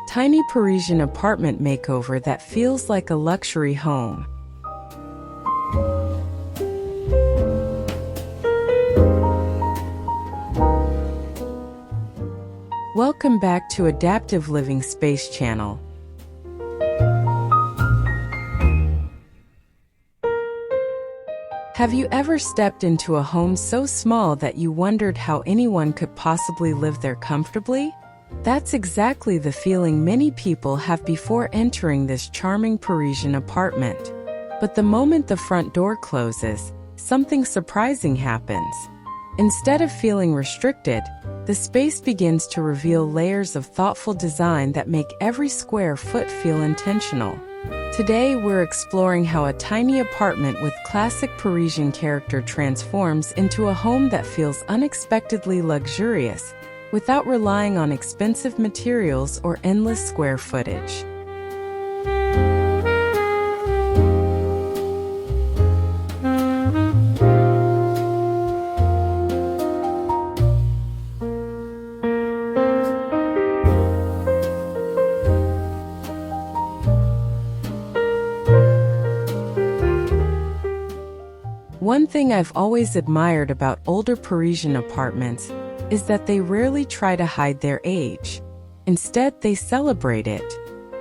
Tiny Parisian apartment makeover that feels like a luxury home. Welcome back to Adaptive Living Space Channel. Have you ever stepped into a home so small that you wondered how anyone could possibly live there comfortably? That's exactly the feeling many people have before entering this charming Parisian apartment. But the moment the front door closes, something surprising happens. Instead of feeling restricted, the space begins to reveal layers of thoughtful design that make every square foot feel intentional. Today, we're exploring how a tiny apartment with classic Parisian character transforms into a home that feels unexpectedly luxurious, without relying on expensive materials or endless square footage. One thing I've always admired about older Parisian apartments is that they rarely try to hide their age. Instead, they celebrate it.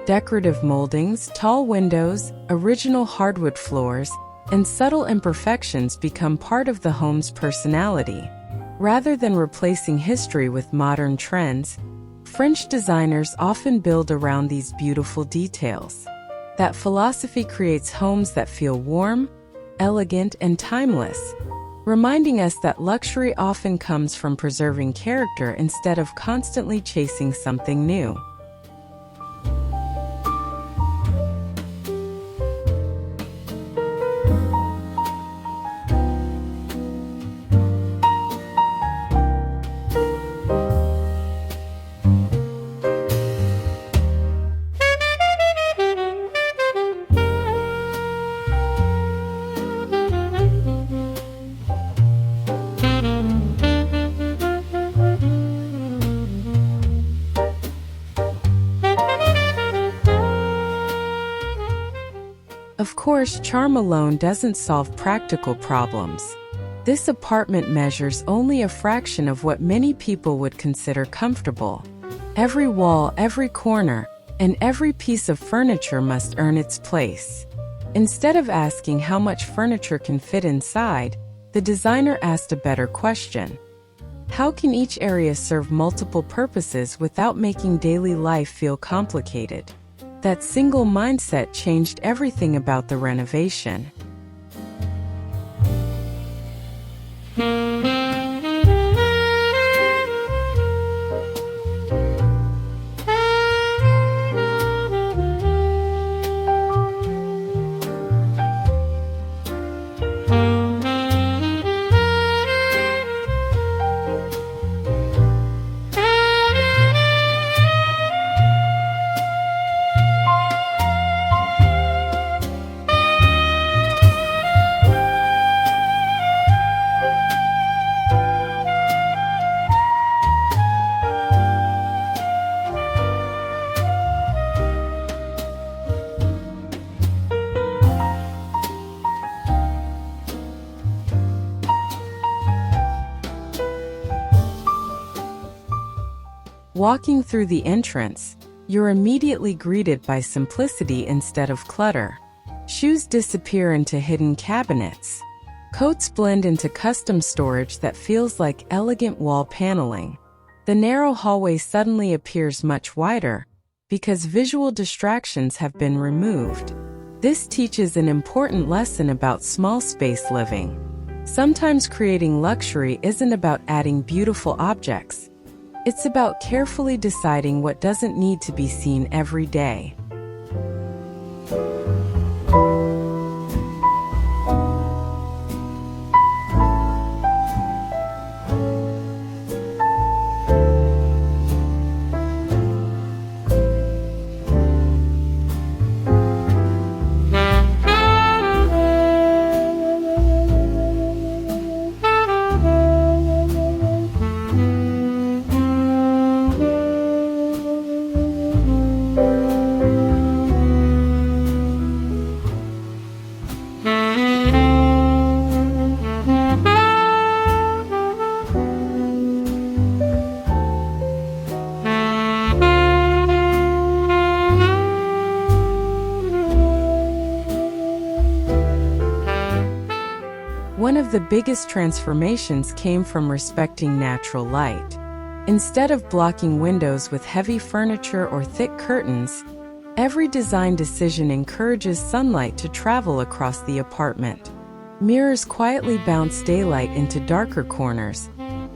Decorative moldings, tall windows, original hardwood floors, and subtle imperfections become part of the home's personality. Rather than replacing history with modern trends, French designers often build around these beautiful details. That philosophy creates homes that feel warm, elegant, and timeless, reminding us that luxury often comes from preserving character instead of constantly chasing something new. Of course, charm alone doesn't solve practical problems. This apartment measures only a fraction of what many people would consider comfortable. Every wall, every corner, and every piece of furniture must earn its place. Instead of asking how much furniture can fit inside, the designer asked a better question. How can each area serve multiple purposes without making daily life feel complicated? That single mindset changed everything about the renovation. Walking through the entrance, you're immediately greeted by simplicity instead of clutter. Shoes disappear into hidden cabinets. Coats blend into custom storage that feels like elegant wall paneling. The narrow hallway suddenly appears much wider because visual distractions have been removed. This teaches an important lesson about small space living. Sometimes creating luxury isn't about adding beautiful objects. It's about carefully deciding what doesn't need to be seen every day. of the biggest transformations came from respecting natural light. Instead of blocking windows with heavy furniture or thick curtains, every design decision encourages sunlight to travel across the apartment. Mirrors quietly bounce daylight into darker corners,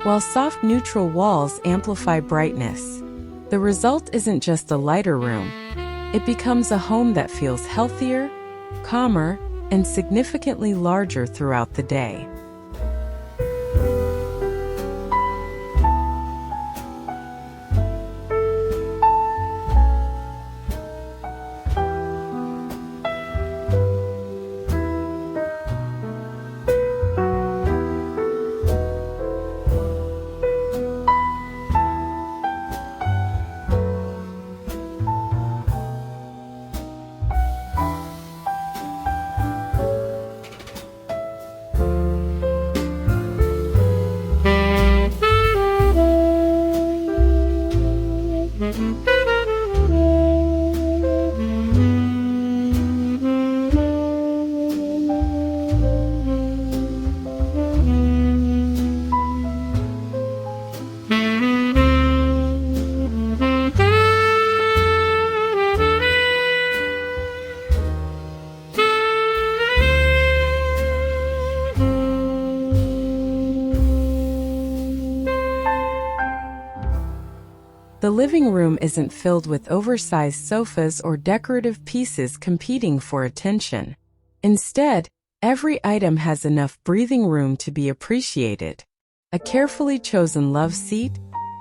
while soft neutral walls amplify brightness. The result isn't just a lighter room. It becomes a home that feels healthier, calmer, and significantly larger throughout the day. The living room isn't filled with oversized sofas or decorative pieces competing for attention. Instead, every item has enough breathing room to be appreciated. A carefully chosen love seat,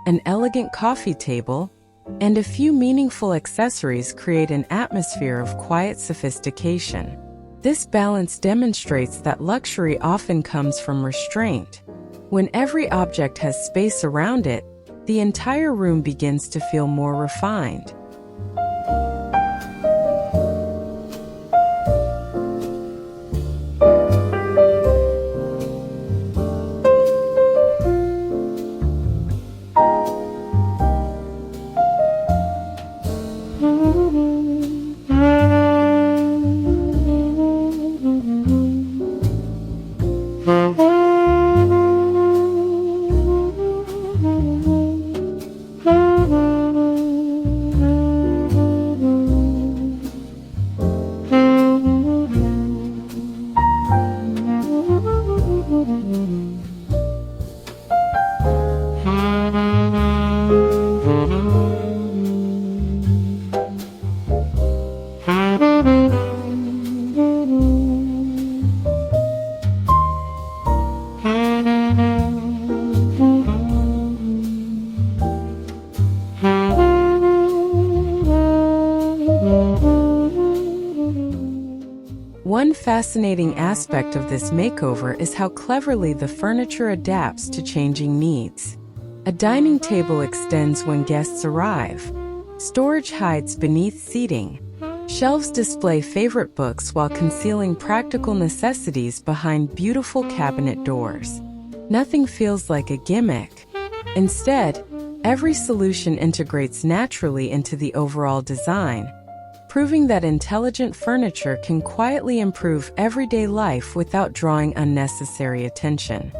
an elegant coffee table, and a few meaningful accessories create an atmosphere of quiet sophistication. This balance demonstrates that luxury often comes from restraint. When every object has space around it, the entire room begins to feel more refined. One fascinating aspect of this makeover is how cleverly the furniture adapts to changing needs. A dining table extends when guests arrive. Storage hides beneath seating. Shelves display favorite books while concealing practical necessities behind beautiful cabinet doors. Nothing feels like a gimmick. Instead, every solution integrates naturally into the overall design, proving that intelligent furniture can quietly improve everyday life without drawing unnecessary attention.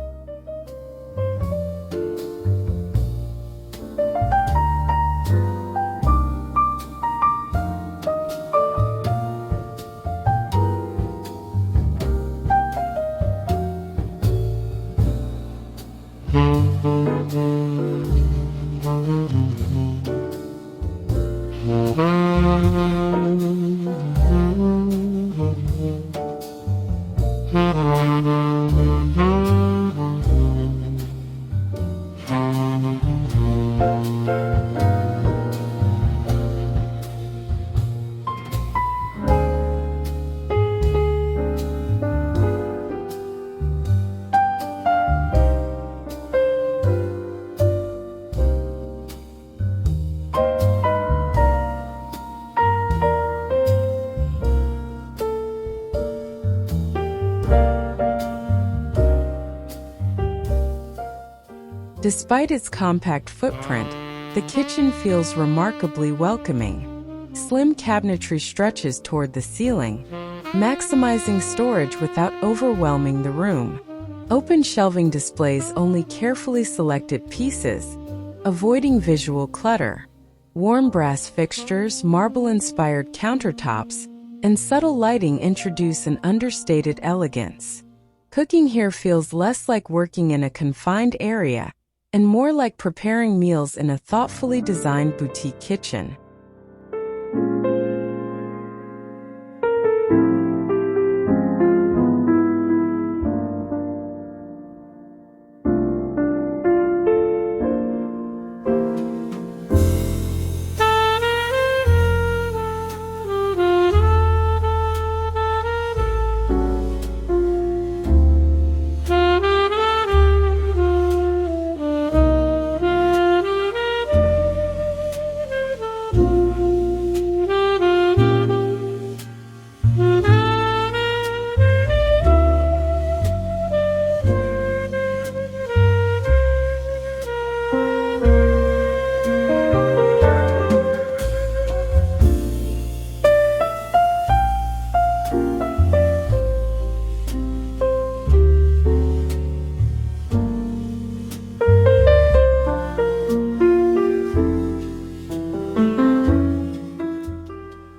Despite its compact footprint, the kitchen feels remarkably welcoming. Slim cabinetry stretches toward the ceiling, maximizing storage without overwhelming the room. Open shelving displays only carefully selected pieces, avoiding visual clutter. Warm brass fixtures, marble-inspired countertops, and subtle lighting introduce an understated elegance. Cooking here feels less like working in a confined area and more like preparing meals in a thoughtfully designed boutique kitchen.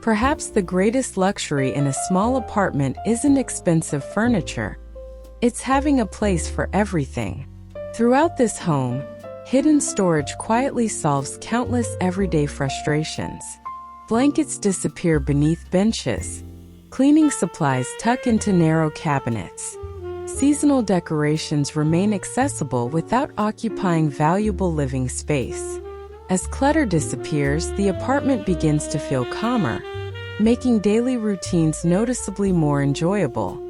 Perhaps the greatest luxury in a small apartment isn't expensive furniture. It's having a place for everything. Throughout this home, hidden storage quietly solves countless everyday frustrations. Blankets disappear beneath benches. Cleaning supplies tuck into narrow cabinets. Seasonal decorations remain accessible without occupying valuable living space. As clutter disappears, the apartment begins to feel calmer, making daily routines noticeably more enjoyable.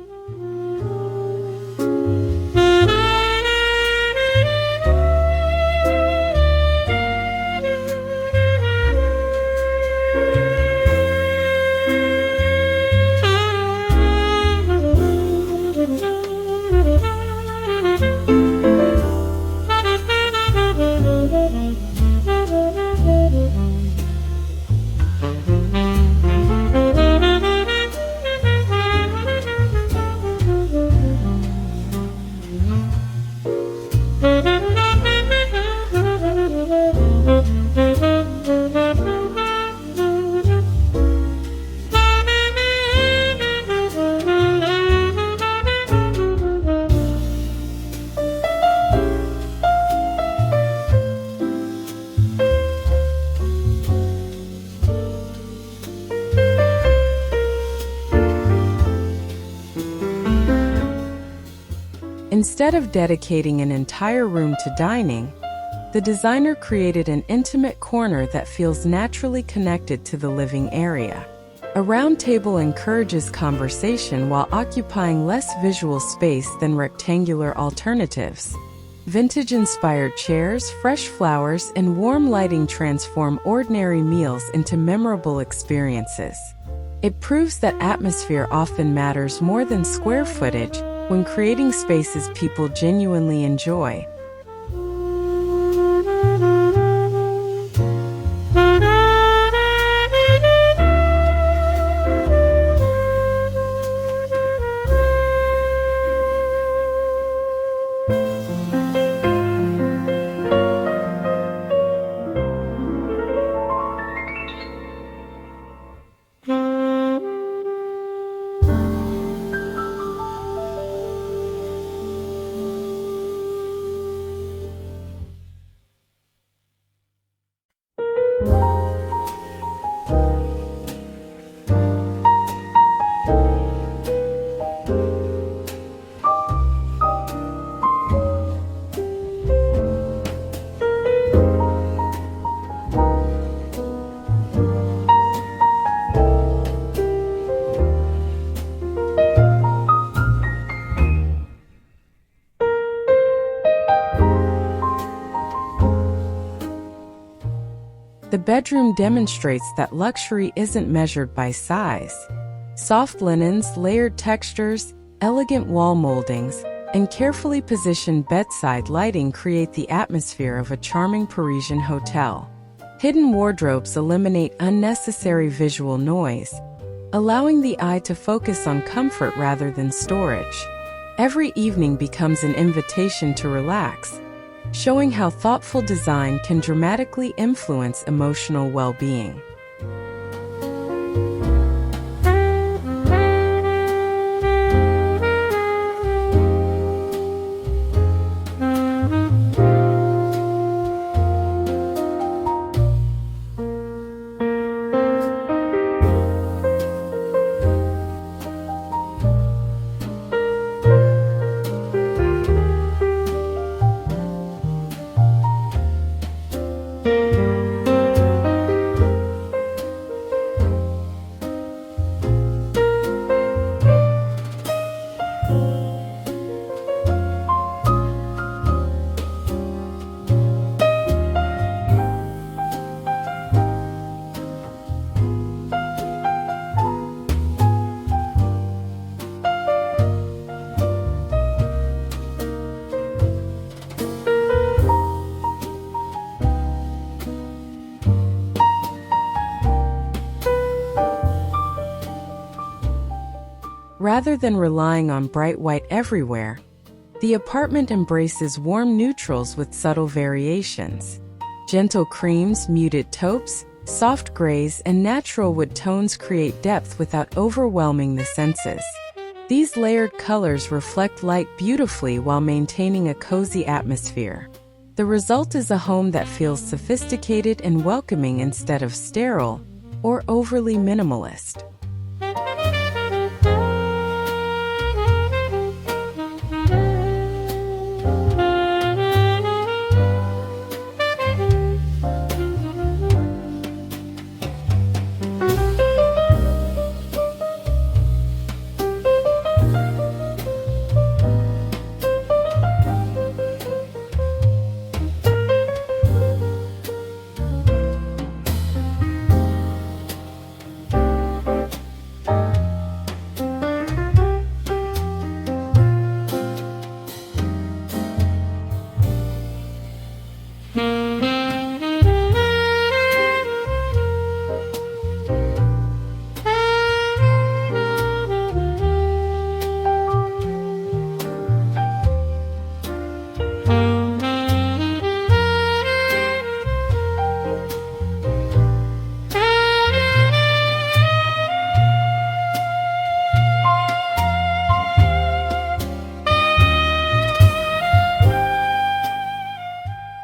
Instead of dedicating an entire room to dining, the designer created an intimate corner that feels naturally connected to the living area. A round table encourages conversation while occupying less visual space than rectangular alternatives. Vintage-inspired chairs, fresh flowers, and warm lighting transform ordinary meals into memorable experiences. It proves that atmosphere often matters more than square footage when creating spaces people genuinely enjoy. The bedroom demonstrates that luxury isn't measured by size. Soft linens, layered textures, elegant wall moldings, and carefully positioned bedside lighting create the atmosphere of a charming Parisian hotel. Hidden wardrobes eliminate unnecessary visual noise, allowing the eye to focus on comfort rather than storage. Every evening becomes an invitation to relax, showing how thoughtful design can dramatically influence emotional well-being. Rather than relying on bright white everywhere, the apartment embraces warm neutrals with subtle variations. Gentle creams, muted taupes, soft grays, and natural wood tones create depth without overwhelming the senses. These layered colors reflect light beautifully while maintaining a cozy atmosphere. The result is a home that feels sophisticated and welcoming instead of sterile or overly minimalist.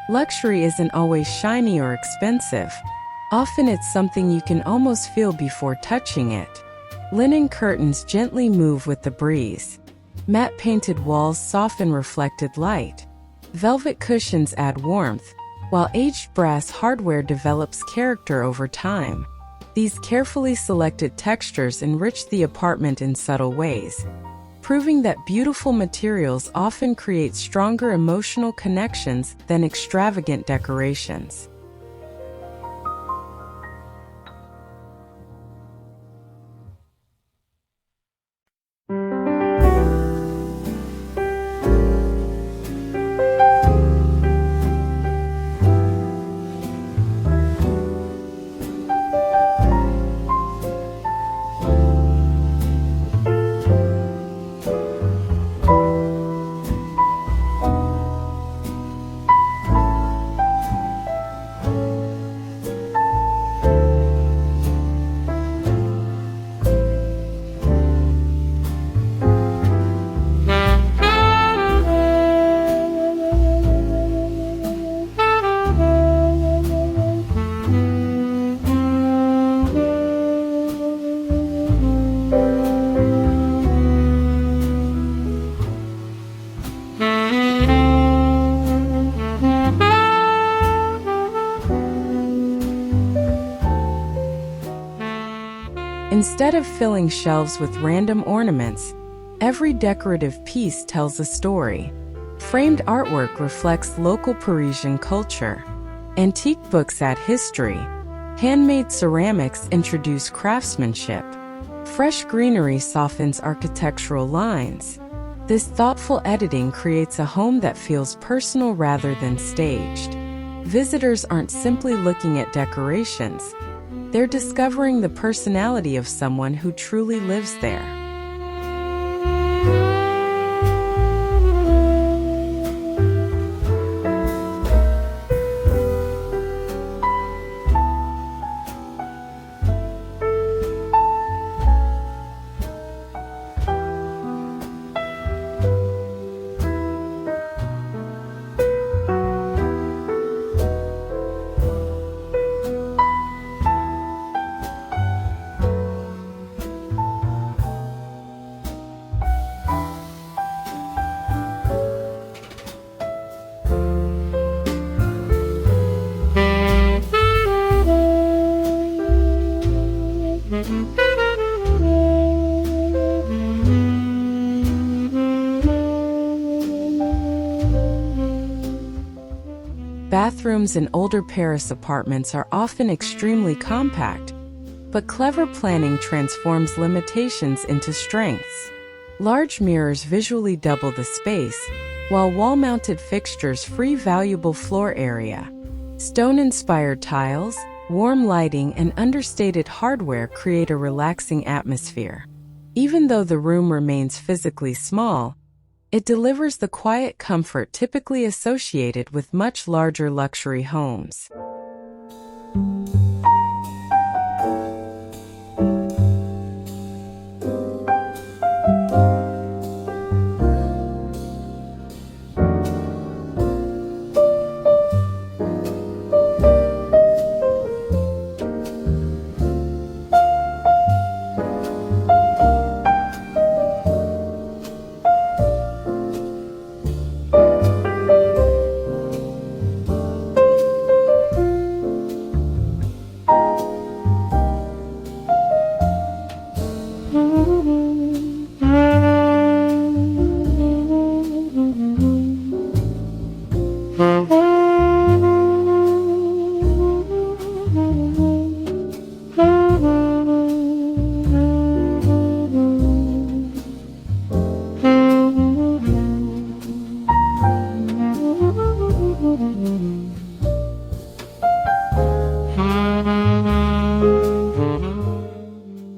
Luxury isn't always shiny or expensive. Often it's something you can almost feel before touching it. Linen curtains gently move with the breeze. Matte painted walls soften reflected light. Velvet cushions add warmth, while aged brass hardware develops character over time. These carefully selected textures enrich the apartment in subtle ways, proving that beautiful materials often create stronger emotional connections than extravagant decorations. Instead of filling shelves with random ornaments, every decorative piece tells a story. Framed artwork reflects local Parisian culture. Antique books add history. Handmade ceramics introduce craftsmanship. Fresh greenery softens architectural lines. This thoughtful editing creates a home that feels personal rather than staged. Visitors aren't simply looking at decorations. They're discovering the personality of someone who truly lives there. Bathrooms in older Paris apartments are often extremely compact, but clever planning transforms limitations into strengths. Large mirrors visually double the space, while wall-mounted fixtures free valuable floor area. Stone-inspired tiles, warm lighting, and understated hardware create a relaxing atmosphere. Even though the room remains physically small, it delivers the quiet comfort typically associated with much larger luxury homes.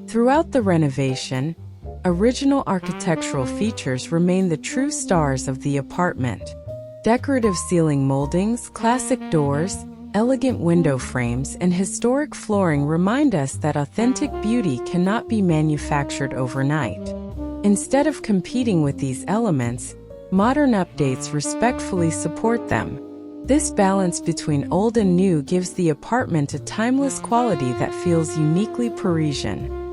Throughout the renovation, original architectural features remain the true stars of the apartment. Decorative ceiling moldings, classic doors, elegant window frames, and historic flooring remind us that authentic beauty cannot be manufactured overnight. Instead of competing with these elements, modern updates respectfully support them. This balance between old and new gives the apartment a timeless quality that feels uniquely Parisian.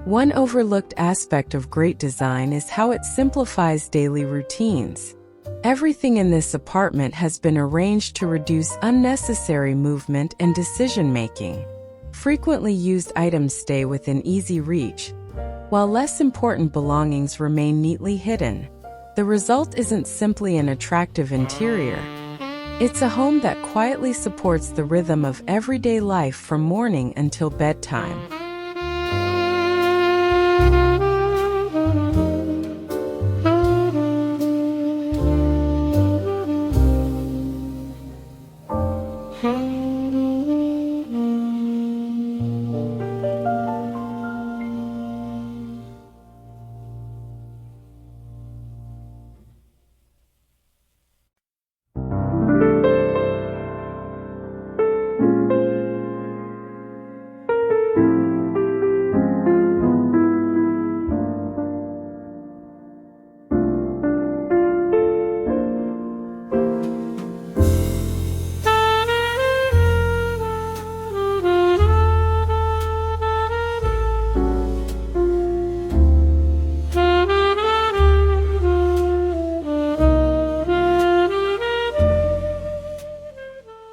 One overlooked aspect of great design is how it simplifies daily routines. Everything in this apartment has been arranged to reduce unnecessary movement and decision-making. Frequently used items stay within easy reach, while less important belongings remain neatly hidden. The result isn't simply an attractive interior. It's a home that quietly supports the rhythm of everyday life from morning until bedtime.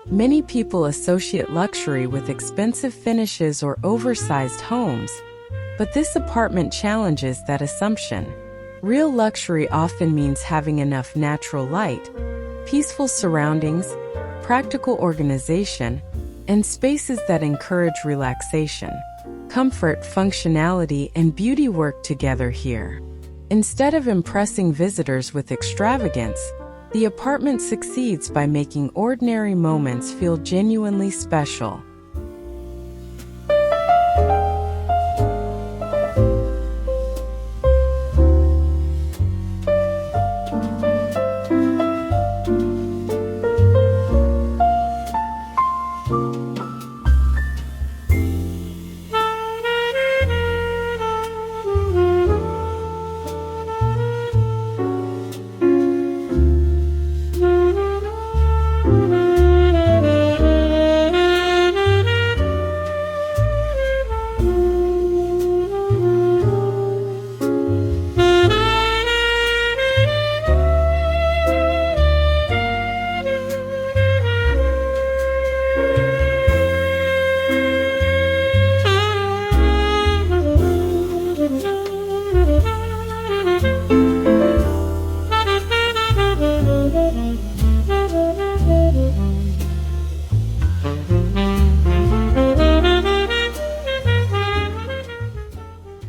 Many people associate luxury with expensive finishes or oversized homes, but this apartment challenges that assumption. Real luxury often means having enough natural light, peaceful surroundings, practical organization, and spaces that encourage relaxation. Comfort, functionality, and beauty work together here. Instead of impressing visitors with extravagance, the apartment succeeds by making ordinary moments feel genuinely special.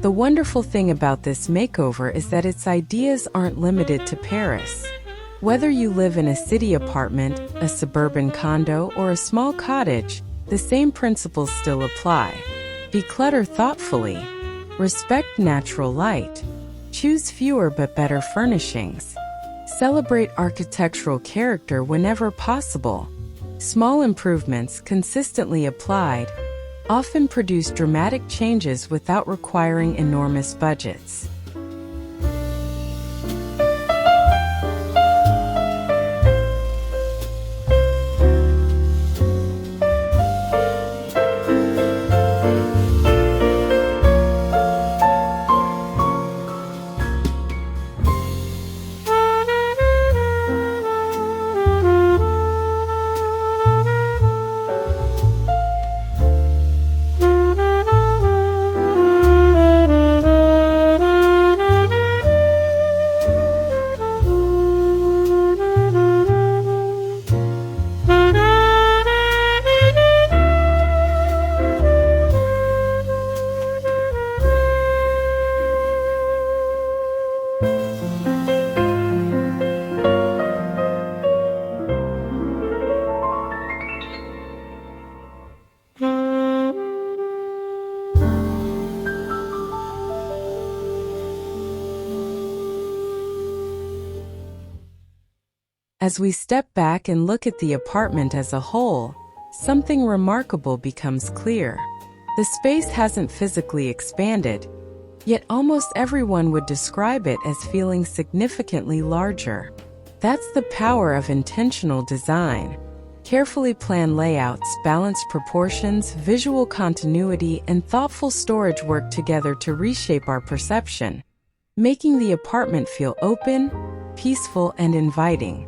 The wonderful thing about this makeover is that its ideas aren't limited to Paris. Whether you live in a city apartment, a suburban condo, or a small cottage, the same principles still apply. Declutter thoughtfully. Respect natural light. Choose fewer but better furnishings. Celebrate architectural character whenever possible. Small improvements, consistently applied, often produce dramatic changes without requiring enormous budgets. As we step back and look at the apartment as a whole, something remarkable becomes clear. The space hasn't physically expanded, yet almost everyone would describe it as feeling significantly larger. That's the power of intentional design. Carefully planned layouts, balanced proportions, visual continuity, and thoughtful storage work together to reshape our perception, making the apartment feel open, peaceful, and inviting.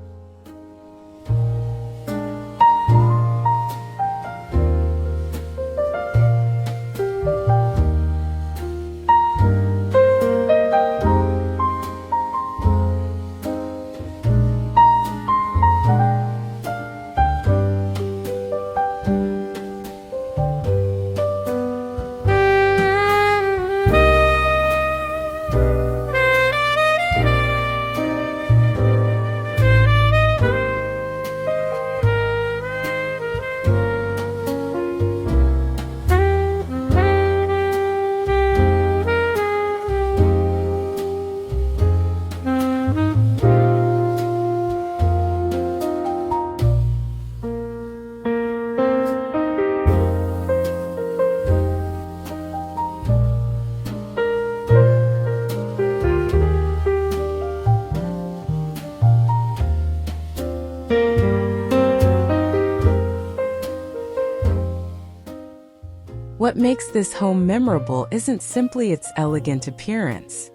What makes this home memorable isn't simply its elegant appearance.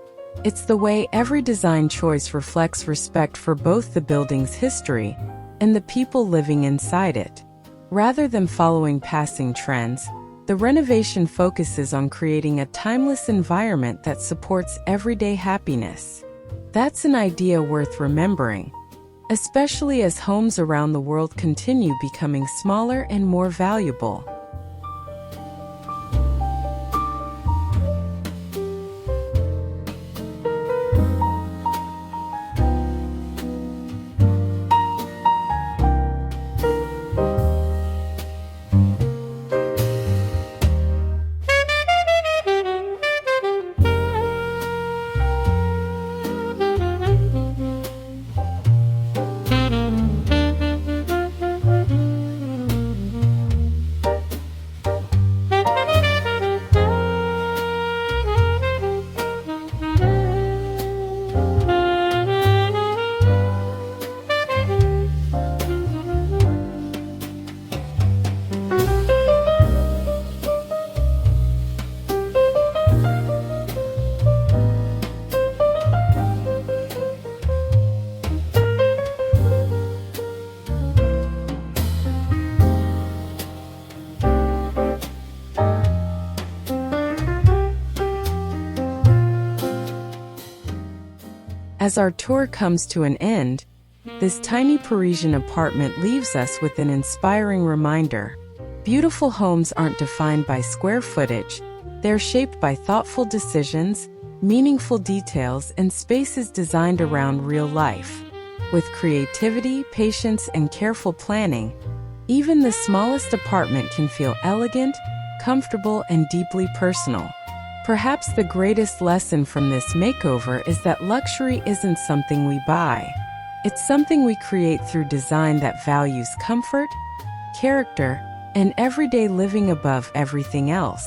It's the way every design choice reflects respect for both the building's history and the people living inside it. Rather than following passing trends, the renovation focuses on creating a timeless environment that supports everyday happiness. That's an idea worth remembering, especially as homes around the world continue becoming smaller and more valuable. As our tour comes to an end, this tiny Parisian apartment leaves us with an inspiring reminder. Beautiful homes aren't defined by square footage. They're shaped by thoughtful decisions, meaningful details, and spaces designed around real life. With creativity, patience, and careful planning, even the smallest apartment can feel elegant, comfortable, and deeply personal. Perhaps the greatest lesson from this makeover is that luxury isn't something we buy. It's something we create through design that values comfort, character, and everyday living above everything else.